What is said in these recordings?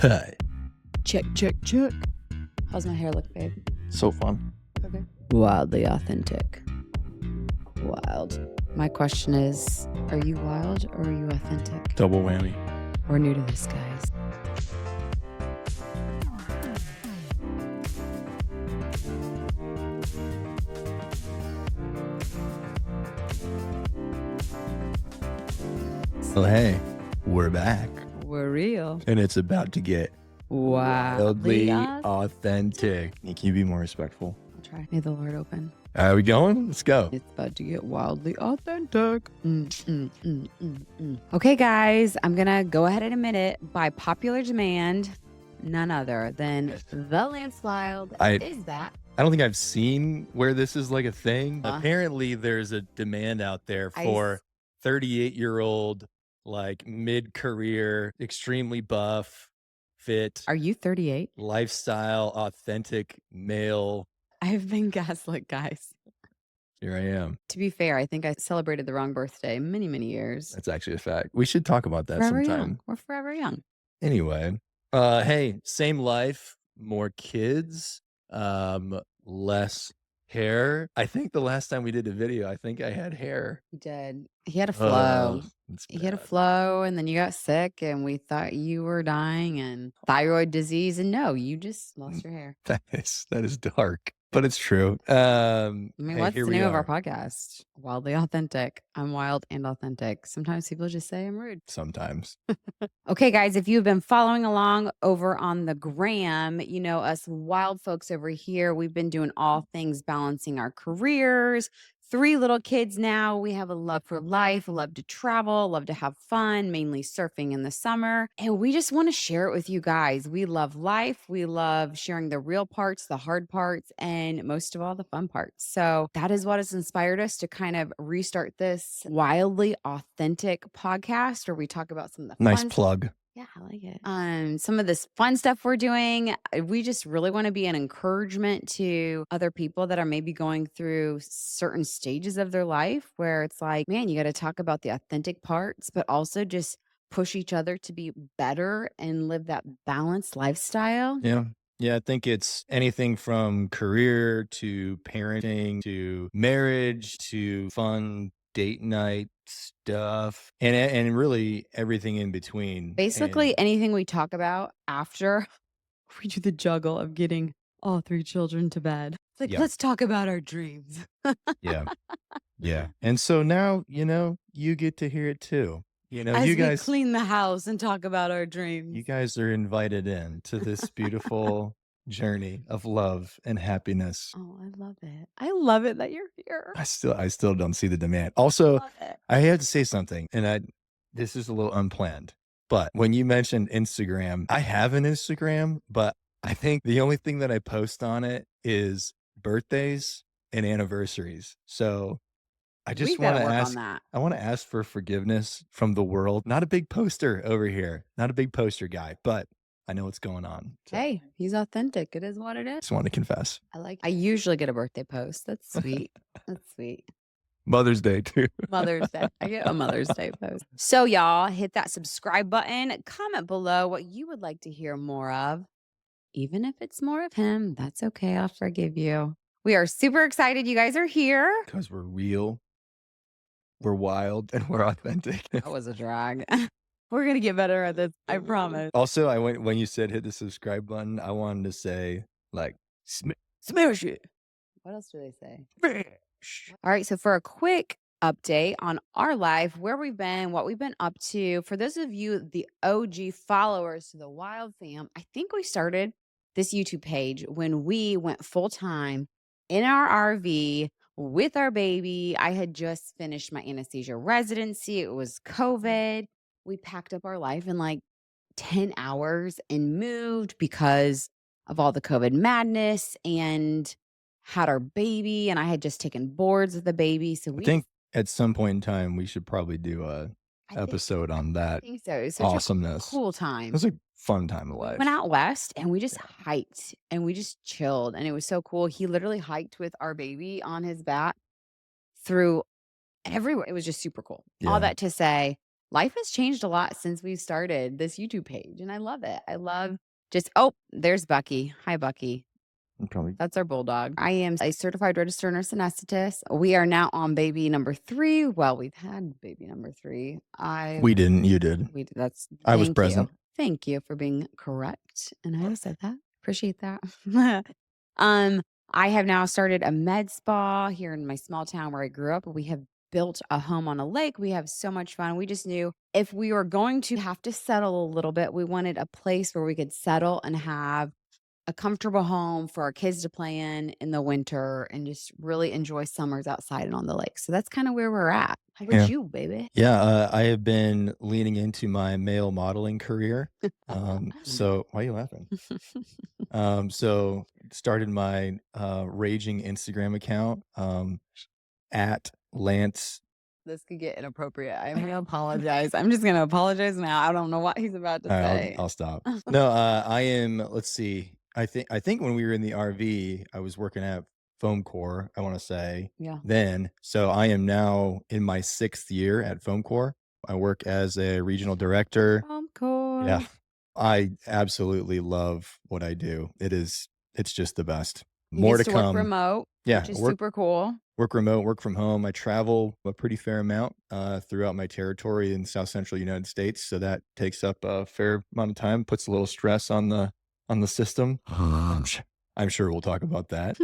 Hey. Check, check, check. How's my hair look, babe? So fun. Okay. Wildly authentic. Wild. My question is, are you wild or are you authentic? Double whammy. We're new to this, guys. Well, hey, we're back. We're real. And it's about to get wildly Wildly authentic. Can you be more respectful? I'll try. May the Lord open. Are we going? Let's go. It's about to get wildly authentic. Okay, guys, I'm going to go ahead and admit it. By popular demand, none other than the Lance Wild. Is that? I don't think I've seen where this is like a thing. Apparently, there's a demand out there for 38-year-old, like mid-career, extremely buff, fit. Are you 38? Lifestyle, authentic male. I've been gaslit, guys. Here I am. To be fair, I think I celebrated the wrong birthday many, many years. That's actually a fact. We should talk about that Forever sometime. young. We're forever young. Anyway, hey, same life, more kids, less hair. I think the last time we did a video, I think I had hair. He did. He had a flow. He had a flow, and then you got sick, and we thought you were dying and thyroid disease. And no, you just lost your hair. That is dark, but it's true. I mean, what's the name of our podcast? Wildly Authentic. I'm wild and authentic. Sometimes people just say I'm rude. Sometimes. Okay, guys, if you've been following along over on the gram, you know, us wild folks over here, we've been doing all things balancing our careers. 3 little kids now. We have a love for life, a love to travel, love to have fun, mainly surfing in the summer. And we just want to share it with you guys. We love life. We love sharing the real parts, the hard parts, and most of all, the fun parts. So that is what has inspired us to kind of restart this wildly authentic podcast where we talk about some of the Nice fun plug. Yeah, I like it. Some of this fun stuff we're doing, we just really want to be an encouragement to other people that are maybe going through certain stages of their life where it's like, man, you got to talk about the authentic parts, but also just push each other to be better and live that balanced lifestyle. Yeah. Yeah, I think it's anything from career to parenting to marriage to fun date night stuff and really everything in between. Basically, anything we talk about after we do the juggle of getting all 3 children to bed. It's like, let's talk about our dreams. Yeah. Yeah. And so now, you get to hear it too. As you guys we clean the house and talk about our dreams. You guys are invited in to this beautiful journey of love and happiness. Oh, I love it. I love it that you're here. I still don't see the demand. Also, I had to say something, and this is a little unplanned, but when you mentioned Instagram, I have an Instagram, but I think the only thing that I post on it is birthdays and anniversaries. So I just want to ask, I want to ask for forgiveness from the world. Not a big poster over here, not a big poster guy, but I know what's going on. So. Hey, he's authentic. It is what it is. Just want to confess. I usually get a birthday post. That's sweet. That's sweet. Mother's Day too. Mother's Day. I get a Mother's Day post. So y'all hit that subscribe button. Comment below what you would like to hear more of. Even if it's more of him, that's okay. I'll forgive you. We are super excited you guys are here. Because we're real, we're wild, and we're authentic. That was a drag. We're going to get better at this. I promise. Also, when you said hit the subscribe button, I wanted to say like, smash it. What else do they say? Smash. All right. So for a quick update on our life, where we've been, what we've been up to, for those of you, the OG followers to the Wild Fam, I think we started this YouTube page when we went full time in our RV with our baby. I had just finished my anesthesia residency. It was COVID. We packed up our life in like 10 hours and moved because of all the COVID madness and had our baby. And I had just taken boards with the baby. So I think at some point in time, we should probably do a episode on that. I think so. It was such awesomeness. A cool time. It was a fun time of life. We went out west and we just hiked and we just chilled. And it was so cool. He literally hiked with our baby on his back through everywhere. It was just super cool. Yeah. All that to say, life has changed a lot since we started this YouTube page, and I love it. I love just oh, there's Bucky. Hi, Bucky. Probably That's our bulldog. I am a certified registered nurse anesthetist. We are now on baby number 3. Well, we've had baby number 3. I we didn't. You did. we that's I was thank you. present. Thank you for being correct. And I said that. Appreciate that. um, I have now started a med spa here in my small town where I grew up. We have built a home on a lake. We have so much fun. We just knew if we were going to have to settle a little bit, we wanted a place where we could settle and have a comfortable home for our kids to play in the winter and just really enjoy summers outside and on the lake. So that's kind of where we're at. How about Yeah. you, baby? Yeah, I have been leaning into my male modeling career. So why are you laughing? So started my raging Instagram account at Lance. This could get inappropriate. I'm gonna apologize. I'm just gonna apologize now. I don't know what he's about to All right, say. I'll stop. No, I am. Let's see. I think when we were in the RV, I was working at Foam Core. I want to say Yeah. then. So I am now in my 6th year at Foam Core. I work as a regional director. Yeah, Cool. I absolutely love what I do. It's just the best. He More gets to to work come. remote, Yeah, which is work super cool. work remote, work from home. I travel a pretty fair amount throughout my territory in South Central United States, so that takes up a fair amount of time. Puts a little stress on the system. I'm sure we'll talk about that.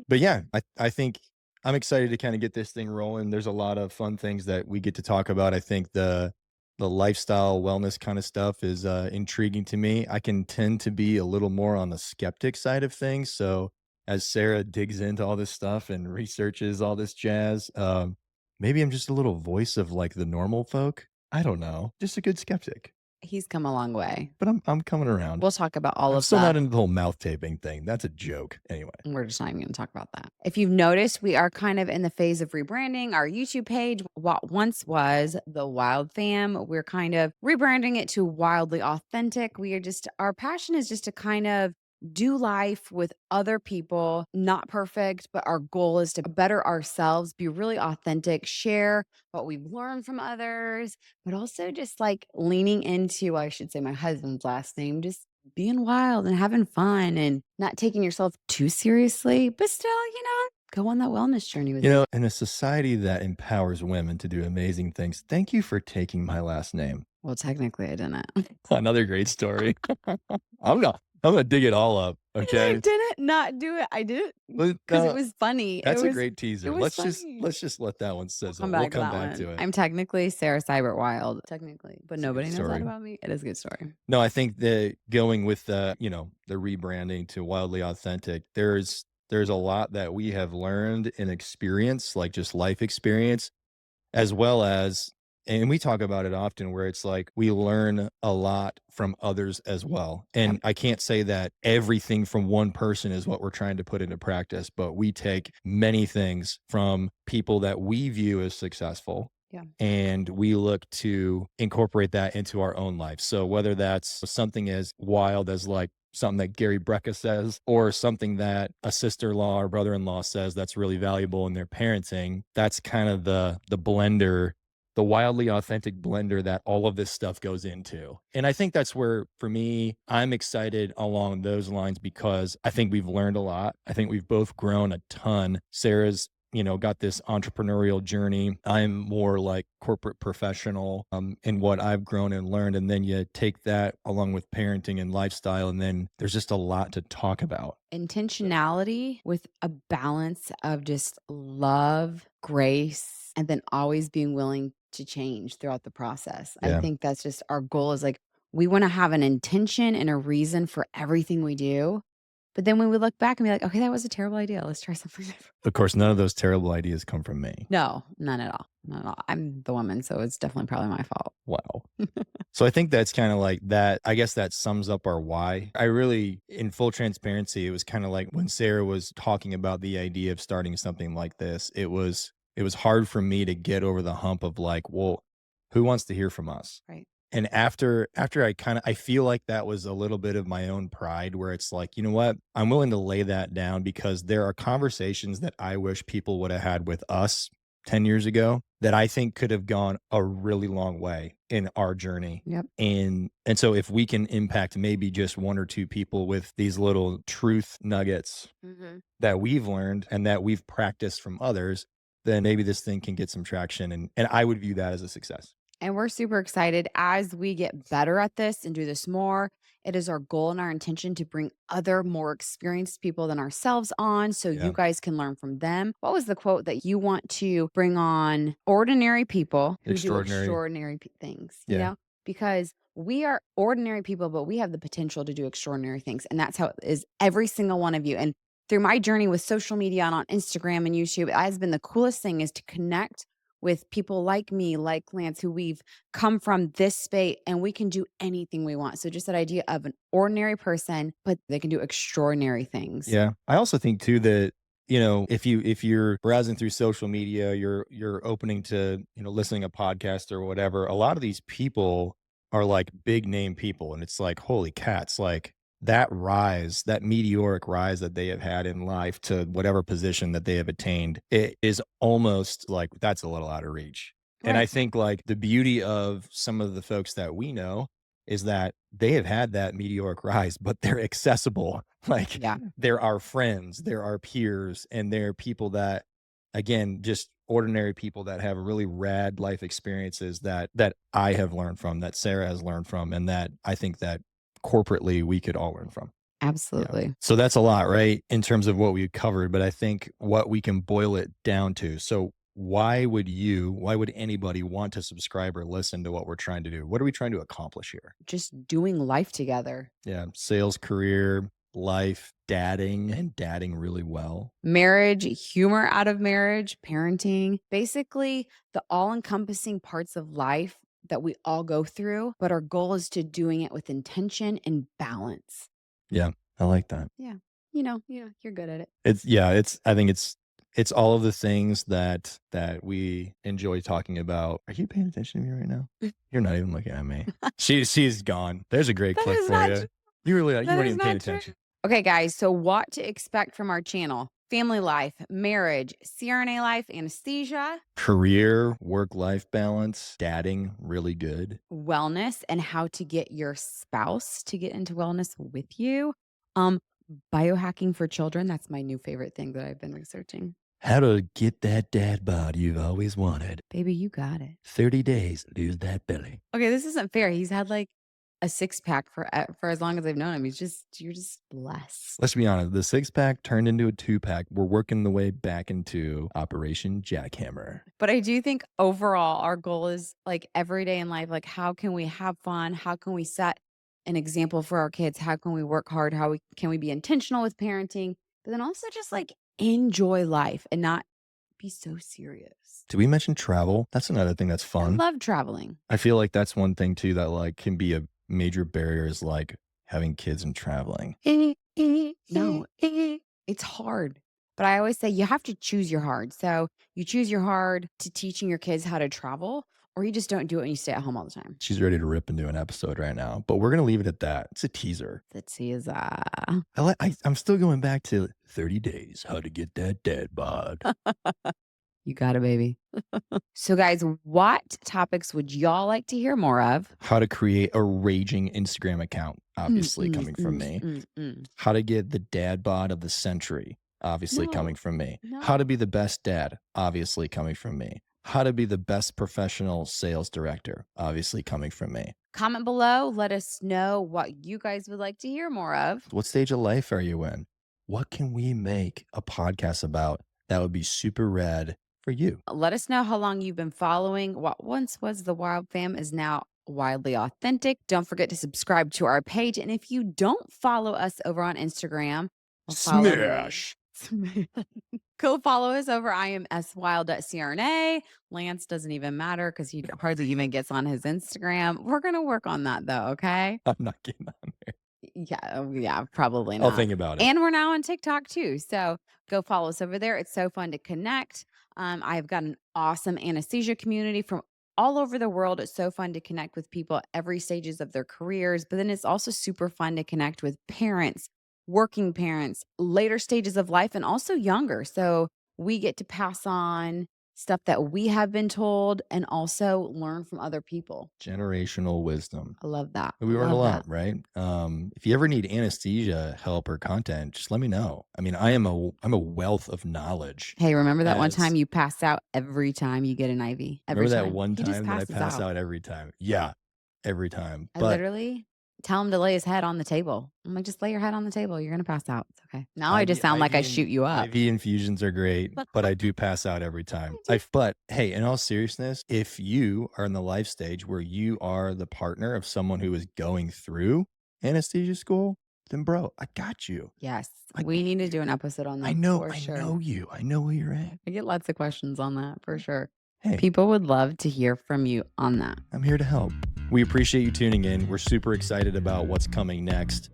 But yeah, I think I'm excited to kind of get this thing rolling. There's a lot of fun things that we get to talk about. I think the lifestyle wellness kind of stuff is intriguing to me. I can tend to be a little more on the skeptic side of things. So as Sarah digs into all this stuff and researches all this jazz, maybe I'm just a little voice of like the normal folk. I don't know, just a good skeptic. He's come a long way. But I'm coming around. We'll talk about all I'm of still not that. into the whole mouth taping thing. That's a joke. Anyway. We're just not even going to talk about that. If you've noticed, we are kind of in the phase of rebranding our YouTube page. What once was the Wild Fam, we're kind of rebranding it to Wildly Authentic. We are just, our passion is just to kind of do life with other people, not perfect, but our goal is to better ourselves, be really authentic, share what we've learned from others, but also just like leaning into, I should say, my husband's last name, just being wild and having fun and not taking yourself too seriously, but still, go on that wellness journey with me. In a society that empowers women to do amazing things, thank you for taking my last name. Well, technically, I didn't. Another great story. I'm gonna dig it all up, I okay? didn't not do it. I did it But, because it was funny. that's a great It teaser. was Let's just funny. let's just let that one We'll sizzle. come We'll back to come that back one. to it. I'm technically Sarah Cybert Wild. Technically, but It's a good nobody knows that story. about me. It is a good story. No, I think that going with the rebranding to Wildly Authentic, there's a lot that we have learned and experienced, like just life experience, as well as and we talk about it often where it's like we learn a lot from others as well. Yep. And I can't say that everything from one person is what we're trying to put into practice, but we take many things from people that we view as successful Yeah. and we look to incorporate that into our own life. So whether that's something as wild as like something that Gary Brecka says, or something that a sister-in-law or brother-in-law says that's really valuable in their parenting, that's kind of the blender, the wildly authentic blender that all of this stuff goes into. And I think that's where, for me, I'm excited along those lines because I think we've learned a lot. I think we've both grown a ton. Sarah's got this entrepreneurial journey. I'm more like corporate professional in what I've grown and learned. And then you take that along with parenting and lifestyle, and then there's just a lot to talk about. Intentionality with a balance of just love, grace, and then always being willing to change throughout the process. I Yeah. think that's just our goal is like we want to have an intention and a reason for everything we do. But then when we look back and be like, okay, that was a terrible idea. Let's try something different. Of course, none of those terrible ideas come from me. No, none at all. None at all. I'm the woman, so it's definitely probably my fault. Wow. So I think that's kind of like that. I guess that sums up our why. I really, in full transparency, it was kind of like when Sarah was talking about the idea of starting something like this, it was hard for me to get over the hump of like, well, who wants to hear from us? Right. And after I feel like that was a little bit of my own pride where it's like, you know what? I'm willing to lay that down because there are conversations that I wish people would have had with us 10 years ago that I think could have gone a really long way in our journey. Yep. And so if we can impact maybe just 1 or 2 people with these little truth nuggets Mhm. that we've learned and that we've practiced from others, then maybe this thing can get some traction, and I would view that as a success. And we're super excited as we get better at this and do this more. It is our goal and our intention to bring other more experienced people than ourselves on so you Yeah, guys can learn from them. What was the quote that you want to bring on ordinary people who do extraordinary. extraordinary things, Yeah, Because we are ordinary people, but we have the potential to do extraordinary things. And that's how it is every single one of you. And through my journey with social media and on Instagram and YouTube, it has been the coolest thing is to connect with people like me, like Lance, who we've come from this space and we can do anything we want. So just that idea of an ordinary person, but they can do extraordinary things. yeah. I also think too that, if you're browsing through social media, you're opening to, listening a podcast or whatever, a lot of these people are like big name people, and it's like, holy cats, like that rise, that meteoric rise that they have had in life to whatever position that they have attained, it is almost like that's a little out of reach. And I Right. think like the beauty of some of the folks that we know is that they have had that meteoric rise, but they're accessible. Like Yeah, they're our friends, they're our peers, and they're people that, again, just ordinary people that have really rad life experiences that I have learned from, that Sarah has learned from, and that I think that corporately we could all learn from. Yeah. absolutely. So that's a lot, right? In terms of what we covered, but I think what we can boil it down to. So why would anybody want to subscribe or listen to what we're trying to do? What are we trying to accomplish here? Just doing life together. Yeah. Sales, career, life, dadding, and dadding really well. Marriage, humor out of marriage, parenting, basically the all encompassing parts of life that we all go through. But our goal is to doing it with intention and balance. Yeah. I like that. Yeah. You're good at it. I think it's all of the things that we enjoy talking about. Are you paying attention to me right now? You're not even looking at me. She's gone. There's a great That clip is for not you. You That weren't is even paying not true. attention. Okay, guys. So, what to expect from our channel? Family life, marriage, CRNA life, anesthesia, Career, work-life balance, dadding, really good. wellness, and how to get your spouse to get into wellness with you. Um, biohacking for children. That's my new favorite thing that I've been researching. How to get that dad bod you've always wanted. Baby, you got it. 30 days, lose that belly. Okay, this isn't fair. He's had like a six pack for as long as I've known him. You're just blessed. Let's be honest, the six-pack turned into a two-pack. We're working the way back into Operation Jackhammer. But I do think overall our goal is like every day in life, like how can we have fun? How can we set an example for our kids? How can we work hard? Can we be intentional with parenting? But then also just like enjoy life and not be so serious. Did we mention travel? That's another thing that's I fun. love traveling. I feel like that's one thing too that like can be a major barrier is like having kids and traveling. No, it's hard. But I always say you have to choose your hard. So you choose your hard to teaching your kids how to travel, or you just don't do it and you stay at home all the time. She's ready to rip into an episode right now, but we're gonna leave it at that. It's a teaser. That is I'm still going back to 30 days, how to get that dad bod. you got it, baby. So, guys, what topics would y'all like to hear more of? How to create a raging Instagram account, obviously coming from me. How to get the dad bod of the century, obviously coming No, from me. no. How to be the best dad, obviously coming from me. How to be the best professional sales director, obviously coming from me. Comment below. Let us know what you guys would like to hear more of. What stage of life are you in? What can we make a podcast about that would be super rad for you? Let us know how long you've been following. What once was the Wild Fam is now wildly authentic. Don't forget to subscribe to our page. And if you don't follow us over on Instagram, well, follow me. Smash. Go follow us over imswild.crna. Lance doesn't even matter because he hardly even gets on his Instagram. We're going to work on that though, okay? I'm not getting on there. Yeah, probably I'll not. think about it. And we're now on TikTok too. So go follow us over there. It's so fun to connect. I've got an awesome anesthesia community from all over the world. It's so fun to connect with people at every stages of their careers. But then it's also super fun to connect with parents, working parents, later stages of life, and also younger. So we get to pass on stuff that we have been told, and also learn from other people. Generational wisdom. I love that. We I learned a love lot, that. right? If you ever need anesthesia help or content, just let me know. I mean, I'm a wealth of knowledge. Hey, remember that one time As you pass out every time you get an IV? Every remember that time. one He just time that I passes pass out. out every time? Yeah, every time. I But literally tell him to lay his head on the table. I'm like, just lay your head on the table. You're gonna pass out. It's okay. Now I just sound like I shoot you up. IV infusions are great, but I do pass out every time. But hey, in all seriousness, if you are in the life stage where you are the partner of someone who is going through anesthesia school, then bro, I got you. Yes, I we got need to you. do an episode on that for I sure. know you. I know where you're at. I get lots of questions on that for sure. Hey, People would love to hear from you on that. I'm here to help. We appreciate you tuning in. We're super excited about what's coming next.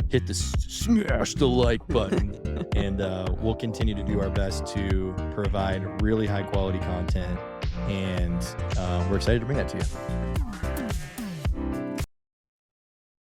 Hit the smash the like button, and we'll continue to do our best to provide really high quality content. And we're excited to bring that to you.